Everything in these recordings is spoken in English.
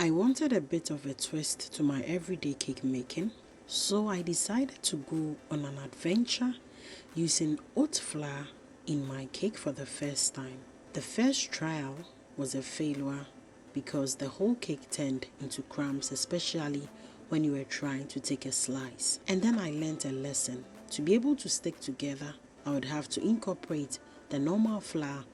I wanted a bit of a twist to my everyday cake making, so I decided to go on an adventure using oat flour in my cake for the first time. The first trial was a failure because the whole cake turned into crumbs, especially when you were trying to take a slice. And then I learned a lesson. To be able to stick together, I would have to incorporate the normal flour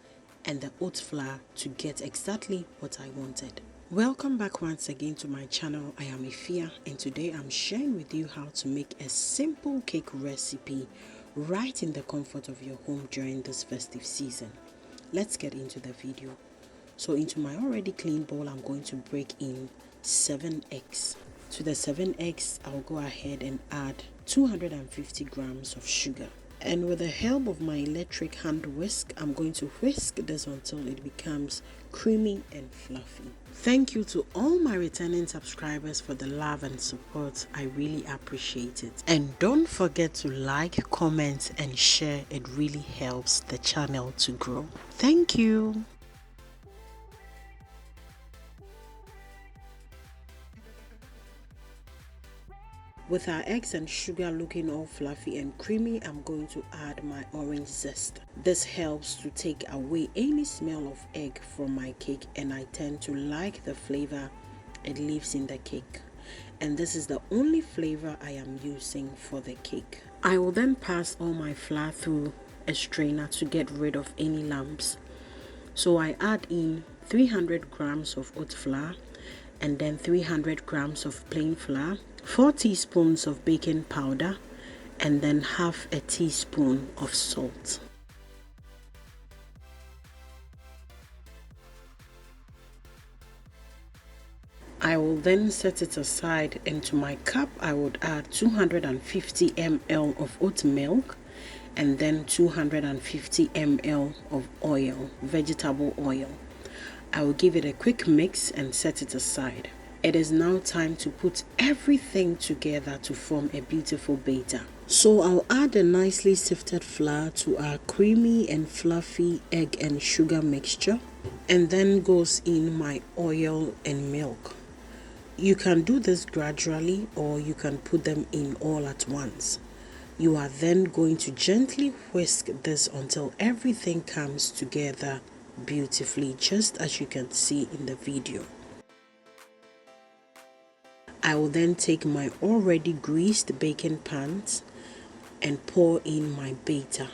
and the oat flour to get exactly what I wanted. Welcome back once again to my channel. I am Ifia, and today I'm sharing with you how to make a simple cake recipe right in the comfort of your home during this festive season. Let's get into the video. So into my already clean bowl, I'm going to break in 7 eggs. To the 7 eggs, I'll go ahead and add 250 grams of sugar. And with the help of my electric hand whisk, I'm going to whisk this until it becomes creamy and fluffy. Thank you to all my returning subscribers for the love and support. I really appreciate it. And don't forget to like, comment, and share. It really helps the channel to grow. Thank you. With our eggs and sugar looking all fluffy and creamy, I'm going to add my orange zest. This helps to take away any smell of egg from my cake, and I tend to like the flavor it leaves in the cake. And this is the only flavor I am using for the cake. I will then pass all my flour through a strainer to get rid of any lumps. So I add in 300 grams of oat flour, and then 300 grams of plain flour, 4 teaspoons of baking powder, and then half a teaspoon of salt. I will then set it aside. Into my cup I would add 250 ml of oat milk and then 250 ml of oil, vegetable oil. I will give it a quick mix and set it aside. It is now time to put everything together to form a beautiful batter. So I'll add a nicely sifted flour to our creamy and fluffy egg and sugar mixture, and then goes in my oil and milk. You can do this gradually, or you can put them in all at once. You are then going to gently whisk this until everything comes together beautifully, just as you can see in the video. I will then take my already greased baking pans and pour in my batter.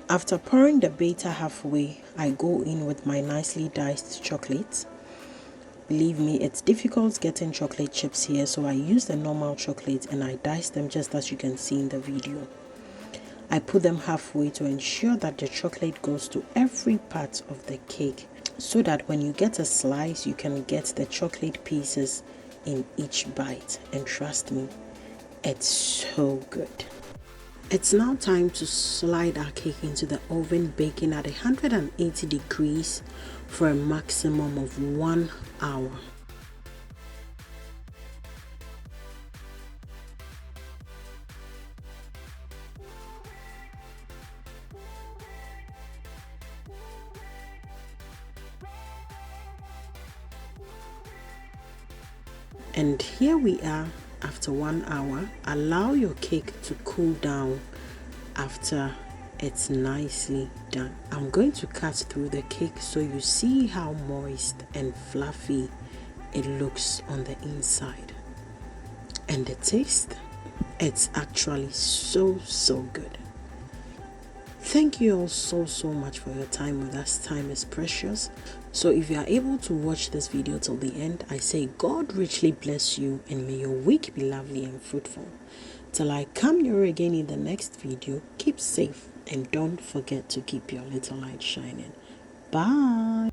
After pouring the batter halfway, I go in with my nicely diced chocolate. Believe me, it's difficult getting chocolate chips here, so I use the normal chocolate and I dice them just as you can see in the video. I put them halfway to ensure that the chocolate goes to every part of the cake, so that when you get a slice, you can get the chocolate pieces in each bite. And trust me, it's so good. It's now time to slide our cake into the oven, baking at 180 degrees for a maximum of 1 hour. And here we are after 1 hour. Allow your cake to cool down after it's nicely done. I'm going to cut through the cake so you see how moist and fluffy it looks on the inside. And the taste, it's actually so good. Thank you all so much for your time with us. Time is precious. So if you are able to watch this video till the end, I say God richly bless you, and may your week be lovely and fruitful. Till I come your way again in the next video, keep safe and don't forget to keep your little light shining. Bye.